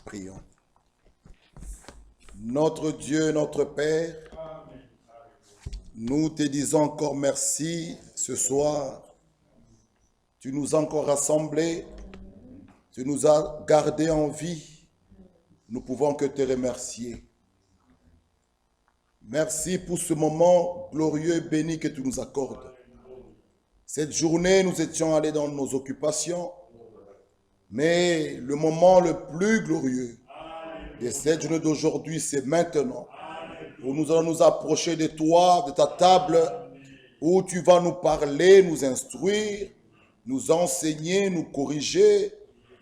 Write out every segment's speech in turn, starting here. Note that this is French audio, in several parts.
Prions. Notre Dieu, notre Père, nous te disons encore merci ce soir. Tu nous as encore rassemblés, tu nous as gardés en vie. Nous pouvons que te remercier. Merci pour ce moment glorieux et béni que tu nous accordes. Cette journée, nous étions allés dans nos occupations, mais le moment le plus glorieux de cette journée d'aujourd'hui, c'est maintenant, où nous allons nous approcher de toi, de ta table, où tu vas nous parler, nous instruire, nous enseigner, nous corriger,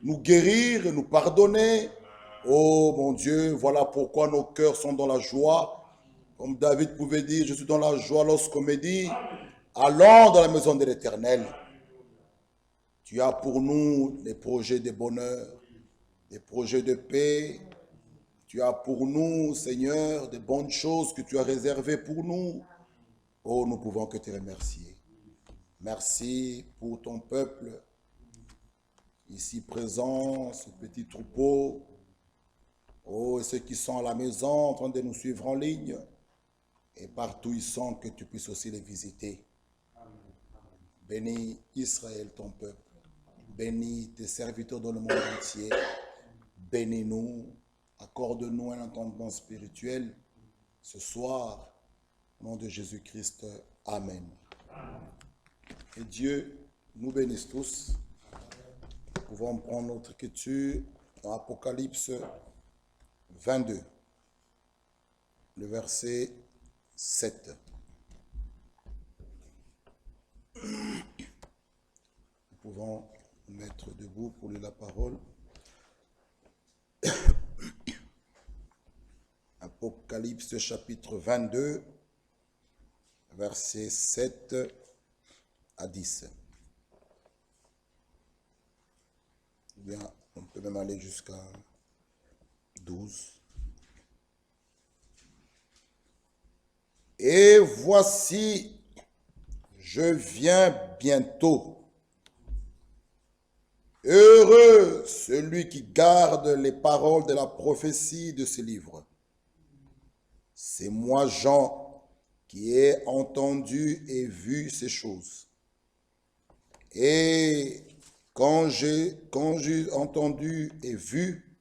nous guérir, nous pardonner. Oh mon Dieu, voilà pourquoi nos cœurs sont dans la joie. Comme David pouvait dire, je suis dans la joie lorsqu'on me dit, allons dans la maison de l'Éternel. Tu as pour nous des projets de bonheur, des projets de paix. Tu as pour nous, Seigneur, de bonnes choses que tu as réservées pour nous. Oh, nous pouvons que te remercier. Merci pour ton peuple, ici présent, ce petit troupeau. Oh, et ceux qui sont à la maison, en train de nous suivre en ligne. Et partout ils sont, que tu puisses aussi les visiter. Bénis Israël, ton peuple. Bénis tes serviteurs dans le monde entier. Bénis-nous. Accorde-nous un entendement spirituel ce soir. Au nom de Jésus-Christ. Amen. Et Dieu nous bénisse tous. Nous pouvons prendre notre écriture dans Apocalypse 22, le verset 7. Nous pouvons nous mettre debout pour lire la parole. Apocalypse chapitre 22, versets 7 à 10. Bien, on peut même aller jusqu'à 12. Et voici, je viens bientôt. Heureux celui qui garde les paroles de la prophétie de ce livre. C'est moi, Jean, qui ai entendu et vu ces choses. Et quand j'ai entendu et vu,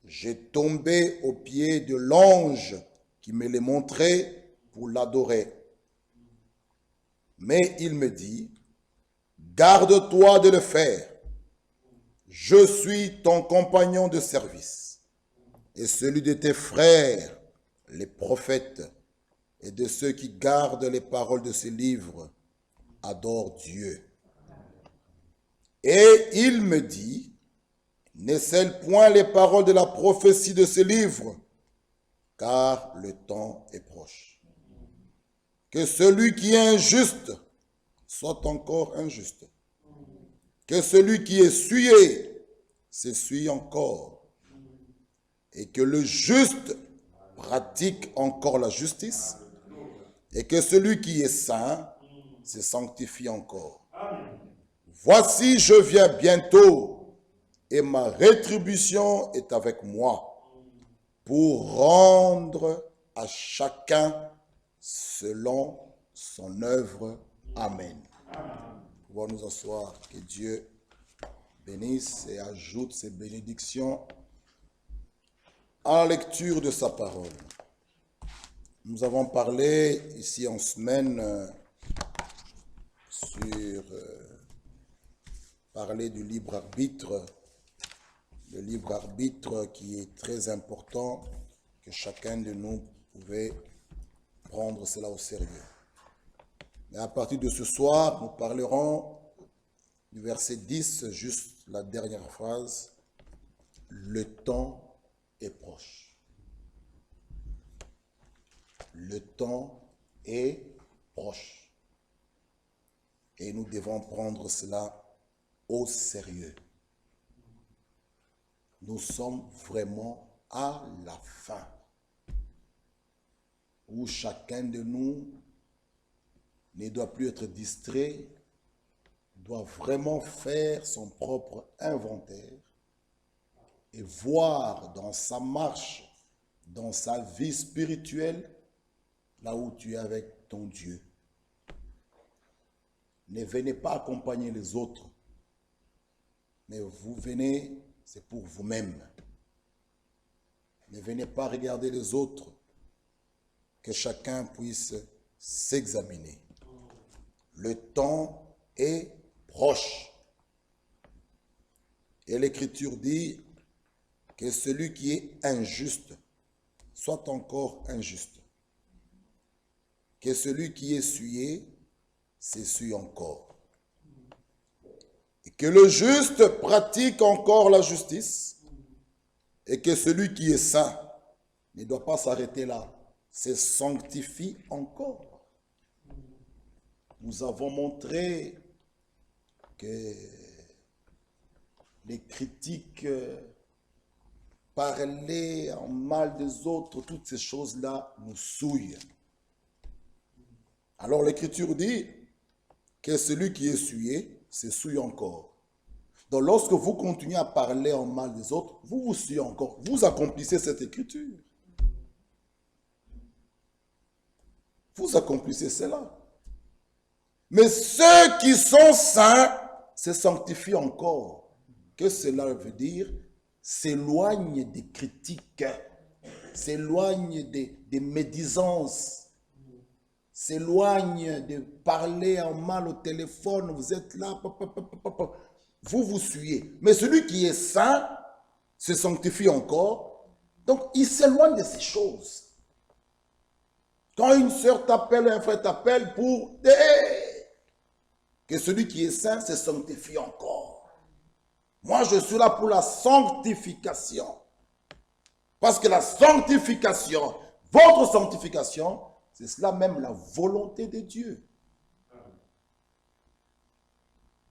j'ai tombé aux pieds de l'ange qui me les montrait pour l'adorer. Mais il me dit, garde-toi de le faire. Je suis ton compagnon de service et celui de tes frères, les prophètes, et de ceux qui gardent les paroles de ce livre. Adore Dieu. Et il me dit, ne scelle point les paroles de la prophétie de ce livre, car le temps est proche. Que celui qui est injuste soit encore injuste. Que celui qui est souillé s'essuie encore. Et que le juste pratique encore la justice. Et que celui qui est saint se sanctifie encore. Voici, je viens bientôt, et ma rétribution est avec moi, pour rendre à chacun selon son œuvre. Amen. Nous pouvons nous asseoir. Que Dieu bénisse et ajoute ses bénédictions à la lecture de sa parole. Nous avons parlé ici en semaine sur parler du libre arbitre, le libre arbitre qui est très important, que chacun de nous pouvait prendre cela au sérieux. Mais à partir de ce soir, nous parlerons du verset 10, juste la dernière phrase. Le temps est proche. Le temps est proche. Et nous devons prendre cela au sérieux. Nous sommes vraiment à la fin, où chacun de nous ne doit plus être distrait, doit vraiment faire son propre inventaire et voir dans sa marche, dans sa vie spirituelle, là où tu es avec ton Dieu. Ne venez pas accompagner les autres, mais vous venez, c'est pour vous-même. Ne venez pas regarder les autres, que chacun puisse s'examiner. Le temps est proche. Et l'Écriture dit que celui qui est injuste soit encore injuste. Que celui qui est souillé s'essuie encore. Et que le juste pratique encore la justice. Et que celui qui est saint ne doit pas s'arrêter là, se sanctifie encore. Nous avons montré que les critiques, parler en mal des autres, toutes ces choses-là nous souillent. Alors l'Écriture dit que celui qui est souillé, se souille encore. Donc lorsque vous continuez à parler en mal des autres, vous vous souillez encore. Vous accomplissez cette Écriture. Vous accomplissez cela. Mais ceux qui sont saints se sanctifient encore. Que cela veut dire? S'éloigne des critiques, s'éloigne des médisances, s'éloigne de parler en mal au téléphone. Vous êtes là, vous vous souillez. Mais celui qui est saint se sanctifie encore. Donc, il s'éloigne de ces choses. Quand une sœur t'appelle, un frère t'appelle pour que celui qui est saint se sanctifie encore. Moi, je suis là pour la sanctification. Parce que la sanctification, votre sanctification, c'est cela même la volonté de Dieu.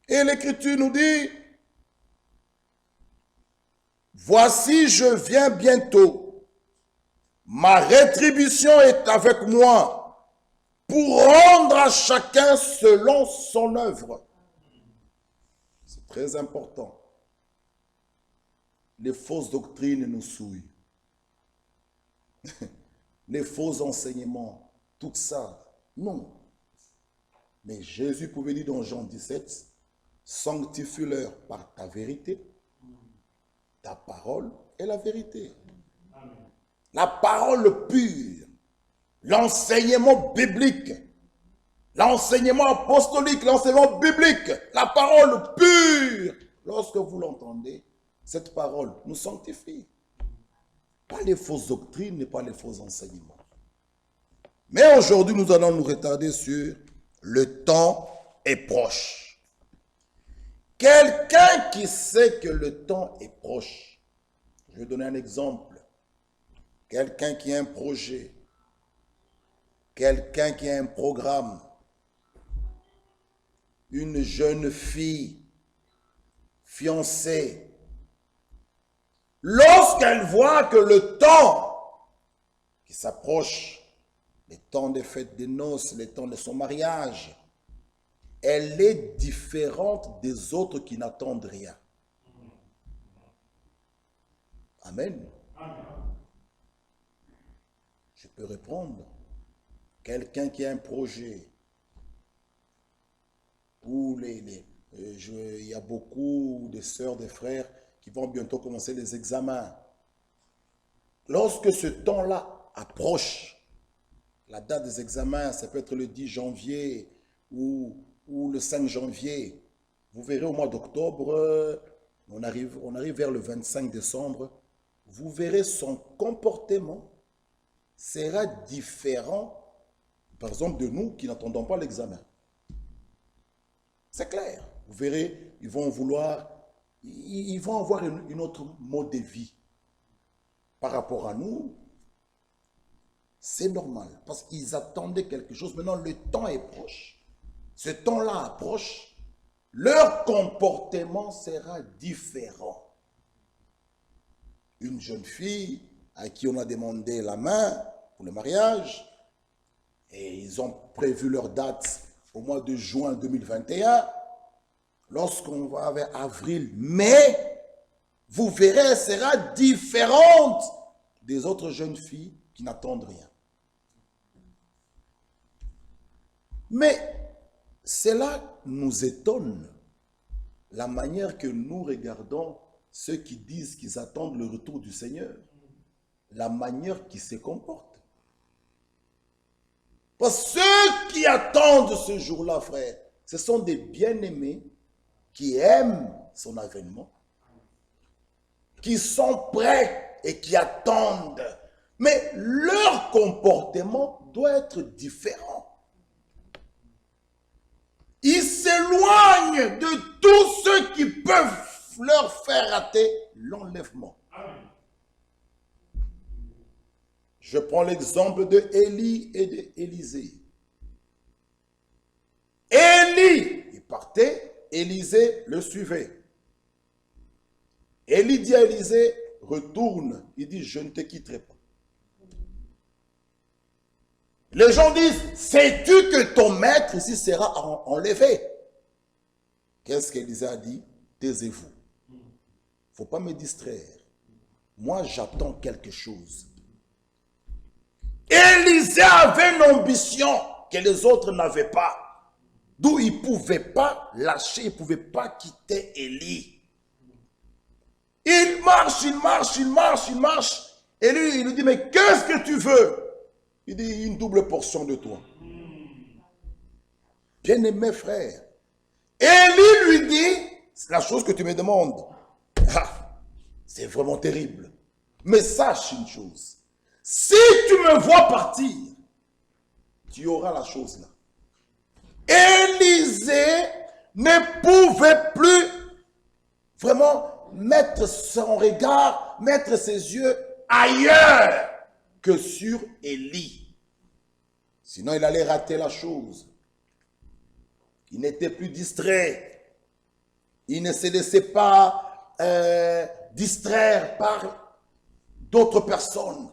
Et l'Écriture nous dit, voici, je viens bientôt. Ma rétribution est avec moi pour rendre à chacun selon son œuvre. C'est très important. Les fausses doctrines nous souillent. Les faux enseignements, tout ça, non. Mais Jésus pouvait dire dans Jean 17, sanctifie-leur par ta vérité, ta parole est la vérité. La parole pure, l'enseignement biblique, l'enseignement apostolique, l'enseignement biblique, la parole pure. Lorsque vous l'entendez, cette parole nous sanctifie. Pas les fausses doctrines, pas les faux enseignements. Mais aujourd'hui, nous allons nous retarder sur le temps est proche. Quelqu'un qui sait que le temps est proche, je vais donner un exemple. Quelqu'un qui a un projet, quelqu'un qui a un programme, une jeune fille fiancée, lorsqu'elle voit que le temps qui s'approche, le temps des fêtes des noces, le temps de son mariage, elle est différente des autres qui n'attendent rien. Amen. Je peux répondre. Quelqu'un qui a un projet, où il y a beaucoup de sœurs, de frères qui vont bientôt commencer les examens. Lorsque ce temps-là approche, la date des examens, ça peut être le 10 janvier ou le 5 janvier. Vous verrez au mois d'octobre, on arrive vers le 25 décembre, vous verrez son comportement sera différent, par exemple, de nous qui n'attendons pas l'examen. C'est clair. Vous verrez, ils vont avoir une autre mode de vie. Par rapport à nous, c'est normal. Parce qu'ils attendaient quelque chose. Maintenant, le temps est proche. Ce temps-là approche. Leur comportement sera différent. Une jeune fille à qui on a demandé la main pour le mariage, et ils ont prévu leur date au mois de juin 2021. Lorsqu'on va vers avril, mai, vous verrez, elle sera différente des autres jeunes filles qui n'attendent rien. Mais cela nous étonne, la manière que nous regardons ceux qui disent qu'ils attendent le retour du Seigneur, la manière qu'ils se comportent. Parce que ceux qui attendent ce jour-là, frère, ce sont des bien-aimés qui aiment son avènement, qui sont prêts et qui attendent. Mais leur comportement doit être différent. Ils s'éloignent de tous ceux qui peuvent leur faire rater l'enlèvement. Je prends l'exemple de Élie et d'Élisée. Élie, il partait, Élisée le suivait. Élie dit à Élisée, retourne. Il dit, je ne te quitterai pas. Les gens disent, sais-tu que ton maître ici sera enlevé? Qu'est-ce qu'Élisée a dit? Taisez-vous. Il ne faut pas me distraire. Moi, j'attends quelque chose. Élisée avait une ambition que les autres n'avaient pas. D'où il ne pouvait pas lâcher, il ne pouvait pas quitter Élie. Il marche, il marche, il marche, il marche. Et lui, il lui dit, mais qu'est-ce que tu veux? Il dit, une double portion de toi. Bien-aimé frère. Élie lui dit, c'est la chose que tu me demandes. Ah, c'est vraiment terrible. Mais sache une chose. Si tu me vois partir, tu auras la chose là. Élisée ne pouvait plus vraiment mettre son regard, mettre ses yeux ailleurs que sur Élie. Sinon, il allait rater la chose. Il n'était plus distrait. Il ne se laissait pas distraire par d'autres personnes.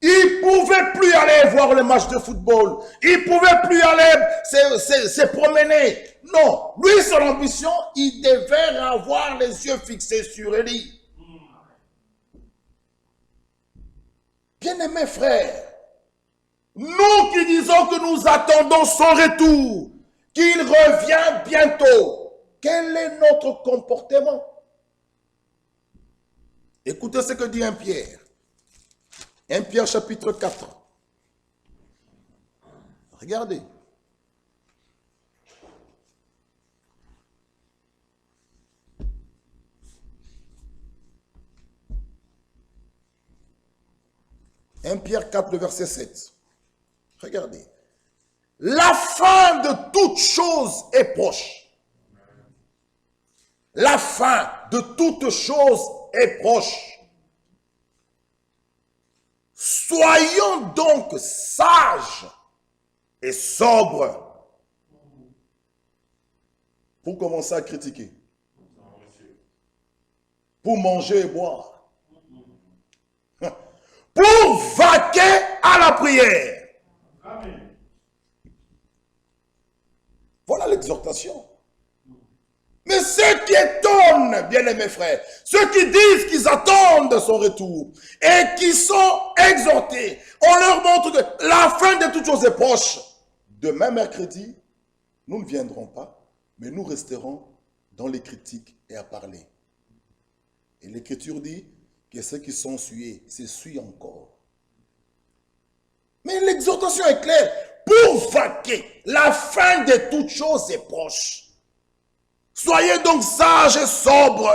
Il ne pouvait plus aller voir le match de football. Il ne pouvait plus aller se promener. Non, lui, son ambition, il devait avoir les yeux fixés sur Élie. Bien-aimés frères, nous qui disons que nous attendons son retour, qu'il revient bientôt, quel est notre comportement? Écoutez ce que dit 1 Pierre. 1 Pierre chapitre 4. Regardez. Pierre 4, le verset 7. Regardez. La fin de toute chose est proche. La fin de toute chose est proche. Soyons donc sages et sobres. Pour commencer à critiquer. Pour manger et boire. Pour vaquer à la prière. Amen. Voilà l'exhortation. Mais ceux qui étonnent, bien-aimés frères, ceux qui disent qu'ils attendent son retour et qui sont exhortés, on leur montre que la fin de toutes choses est proche. Demain, mercredi, nous ne viendrons pas, mais nous resterons dans les critiques et à parler. Et l'Écriture dit que ceux qui sont sués, s'essuient encore. Mais l'exhortation est claire. Pour vaquer, la fin de toutes choses est proche. Soyez donc sages et sobres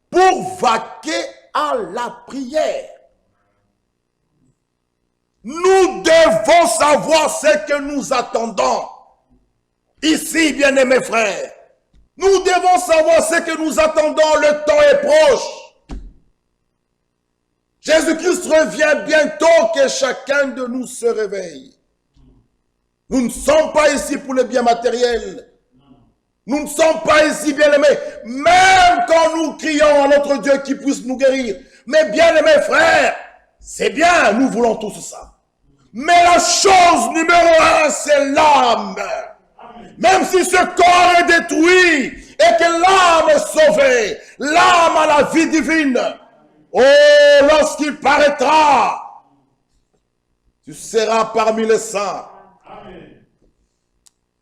pour vaquer à la prière. Nous devons savoir ce que nous attendons. Ici, bien-aimés frères, nous devons savoir ce que nous attendons. Le temps est proche. Jésus-Christ revient bientôt, que chacun de nous se réveille. Nous ne sommes pas ici pour le bien matériel. Nous ne sommes pas ici, bien-aimés, même quand nous crions à notre Dieu qui puisse nous guérir. Mais bien-aimés frères, c'est bien, nous voulons tous ça. Mais la chose numéro 1, c'est l'âme. Même si ce corps est détruit, et que l'âme est sauvée, l'âme a la vie divine. Oh, lorsqu'il paraîtra, tu seras parmi les saints. Amen.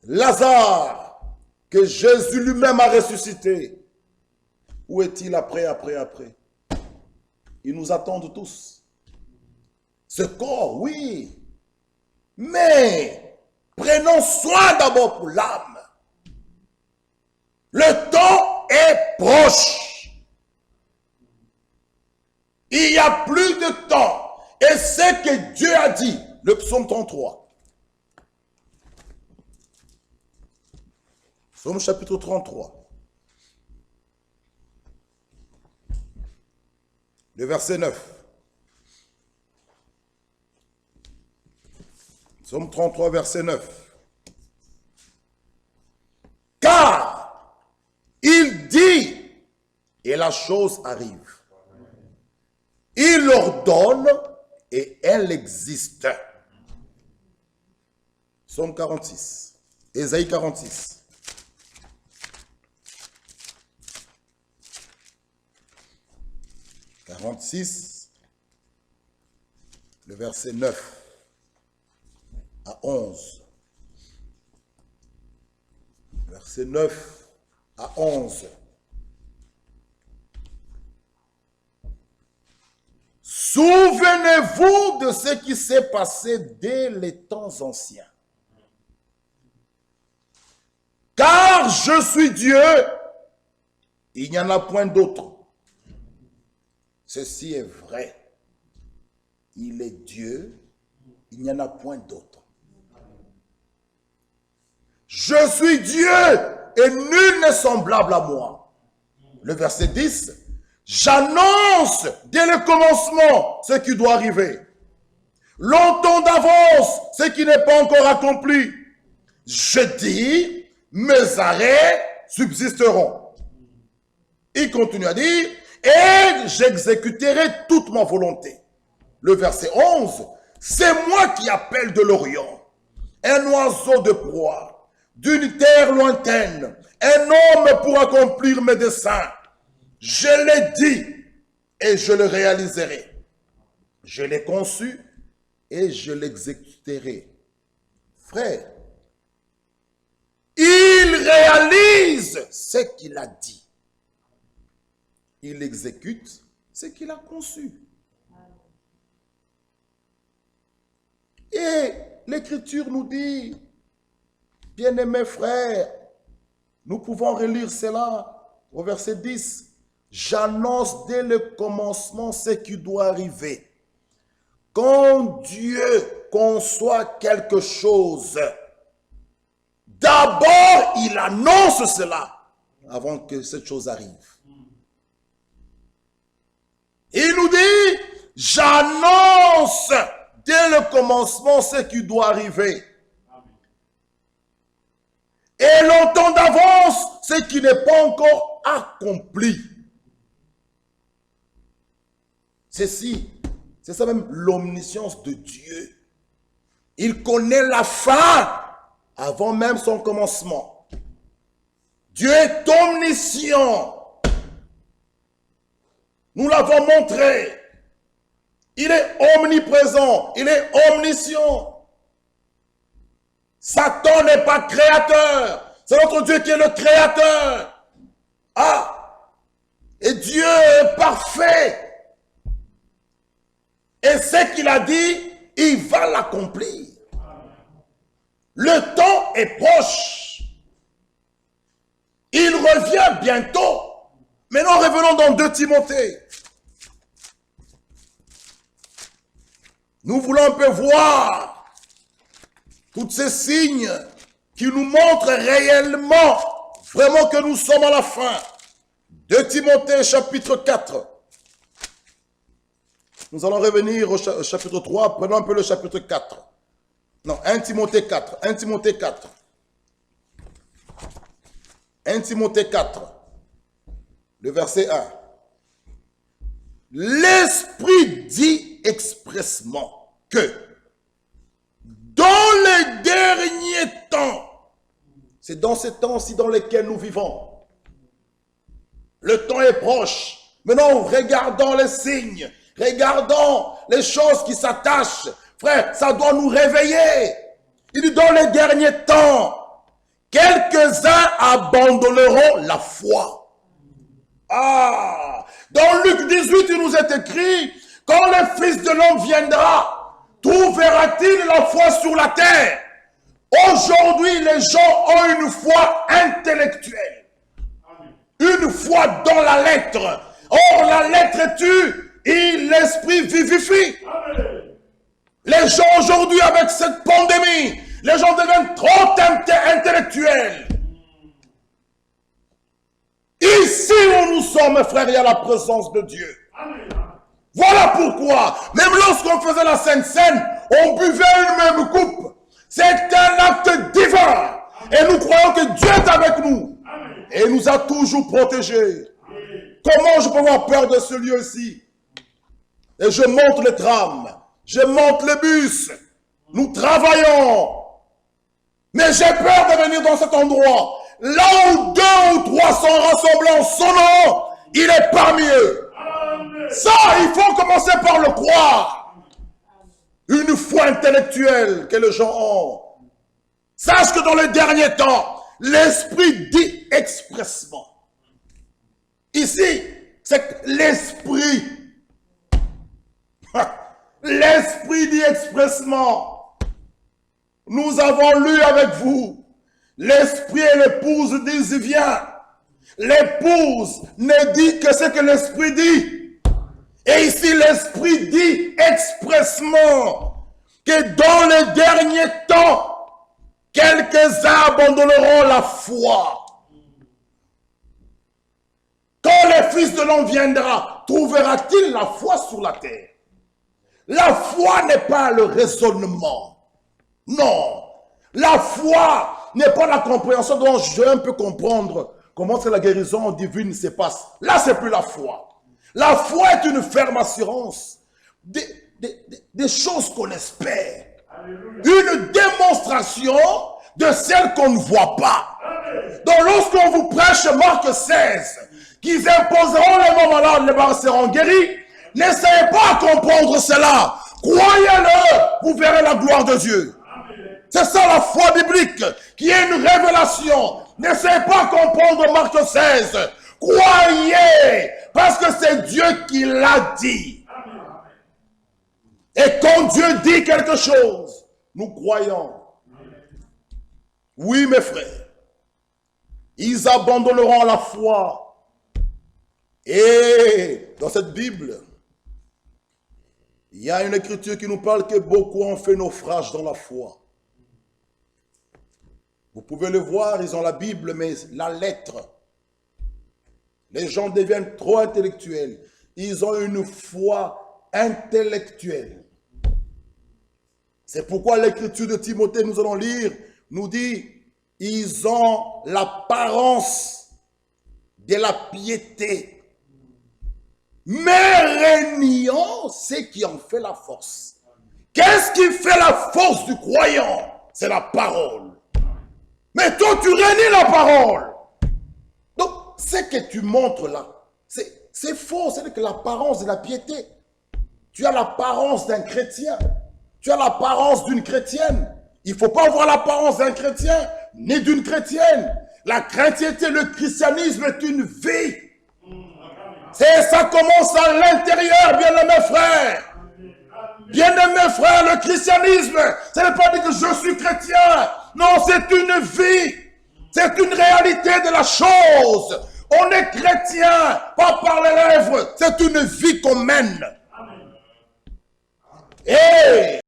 Lazare, que Jésus lui-même a ressuscité, où est-il après? Ils nous attendent tous. Ce corps, oui, mais prenons soin d'abord pour l'âme. Le temps est proche. Il n'y a plus de temps. Et c'est que Dieu a dit, le psaume 33. Psaume chapitre 33. Le verset 9. Psaume 33, verset 9. Car il dit, et la chose arrive. Il ordonne, et elle existe. Psaume 46. Ésaïe 46. Le verset 9 à 11. Verset 9 à 11. Souvenez-vous de ce qui s'est passé dès les temps anciens. Car je suis Dieu, il n'y en a point d'autre. Ceci est vrai. Il est Dieu, il n'y en a point d'autre. Je suis Dieu et nul n'est semblable à moi. Le verset 10. J'annonce dès le commencement ce qui doit arriver. Longtemps d'avance ce qui n'est pas encore accompli. Je dis, mes arrêts subsisteront. Il continue à dire, et j'exécuterai toute ma volonté. Le verset 11, c'est moi qui appelle de l'Orient, un oiseau de proie, d'une terre lointaine, un homme pour accomplir mes desseins. Je l'ai dit et je le réaliserai. Je l'ai conçu et je l'exécuterai. Frère, il réalise ce qu'il a dit. Il exécute ce qu'il a conçu. Et l'Écriture nous dit, bien-aimés frères, nous pouvons relire cela au verset 10. J'annonce dès le commencement ce qui doit arriver. Quand Dieu conçoit quelque chose, d'abord il annonce cela avant que cette chose arrive. Il nous dit, j'annonce dès le commencement ce qui doit arriver. Et longtemps d'avance ce qui n'est pas encore accompli. C'est ça même l'omniscience de Dieu. Il connaît la fin avant même son commencement. Dieu est omniscient. Nous l'avons montré. Il est omniprésent. Il est omniscient. Satan n'est pas créateur. C'est notre Dieu qui est le créateur. Ah! Et Dieu est parfait. Et ce qu'il a dit, il va l'accomplir. Le temps est proche. Il revient bientôt. Maintenant, revenons dans 2 Timothée. Nous voulons un peu voir tous ces signes qui nous montrent réellement, vraiment que nous sommes à la fin. 2 Timothée chapitre 4. Nous allons revenir au chapitre 3, prenons un peu le chapitre 4. Non, 1 Timothée 4. 1 Timothée 4. 1 Timothée 4. Le verset 1. L'Esprit dit expressement que dans les derniers temps, c'est dans ces temps-ci dans lesquels nous vivons, est proche. Maintenant, regardons les signes. Regardons les choses qui s'attachent. Frère, ça doit nous réveiller. Il dit, dans les derniers temps, quelques-uns abandonneront la foi. Ah! Dans Luc 18, il nous est écrit, quand le Fils de l'homme viendra, trouvera-t-il la foi sur la terre? Aujourd'hui, les gens ont une foi intellectuelle. Une foi dans la lettre. Or, la lettre tue et l'esprit vivifie. Les gens aujourd'hui, avec cette pandémie, les gens deviennent trop intellectuels. Ici où nous sommes, frères, il y a la présence de Dieu. Voilà pourquoi, même lorsqu'on faisait la Sainte Seine, on buvait une même coupe. C'est un acte divin. Et nous croyons que Dieu est avec nous. Et il nous a toujours protégés. Comment je peux avoir peur de ce lieu-ci? Et je monte le tram. Je monte le bus. Nous travaillons. Mais j'ai peur de venir dans cet endroit. Là où 2 ou 3 sont rassemblés en son nom, il est parmi eux. Ça, il faut commencer par le croire. Une foi intellectuelle que les gens ont. Sache que dans les derniers temps, l'Esprit dit expressement. Ici, c'est l'Esprit. L'Esprit dit expressement. Nous avons lu avec vous. L'Esprit et l'épouse disent viens. L'épouse ne dit que ce que l'Esprit dit. Et ici, l'Esprit dit expressement que dans les derniers temps, quelques-uns abandonneront la foi. Quand le Fils de l'homme viendra, trouvera-t-il la foi sur la terre? La foi n'est pas le raisonnement. Non. La foi n'est pas la compréhension dont je vais un peu comprendre comment la guérison divine se passe. Là, c'est plus la foi. La foi est une ferme assurance des choses qu'on espère. Une démonstration de celles qu'on ne voit pas. Donc lorsqu'on vous prêche Marc 16, qu'ils imposeront les mains malades, les barres seront guéris, n'essayez pas à comprendre cela. Croyez-le, vous verrez la gloire de Dieu. C'est ça la foi biblique, qui est une révélation. N'essayez pas à comprendre Marc 16. Croyez, parce que c'est Dieu qui l'a dit. Et quand Dieu dit quelque chose, nous croyons. Oui, mes frères, ils abandonneront la foi. Et dans cette Bible, il y a une écriture qui nous parle que beaucoup ont fait naufrage dans la foi. Vous pouvez le voir, ils ont la Bible, mais la lettre. Les gens deviennent trop intellectuels. Ils ont une foi intellectuelle. C'est pourquoi l'écriture de Timothée, nous allons lire, nous dit, ils ont l'apparence de la piété, mais régnant ce qui en fait la force. Qu'est-ce qui fait la force du croyant? C'est la parole. Mais toi, tu renies la parole. Donc, ce que tu montres là, c'est faux. C'est que l'apparence de la piété. Tu as l'apparence d'un chrétien. Tu as l'apparence d'une chrétienne. Il ne faut pas avoir l'apparence d'un chrétien, ni d'une chrétienne. La chrétienté, le christianisme est une vie. Ça commence à l'intérieur, bien-aimés frères. Bien-aimés frères, le christianisme, ça ne veut pas dire que je suis chrétien. Non, c'est une vie. C'est une réalité de la chose. On est chrétien, pas par les lèvres. C'est une vie qu'on mène. Et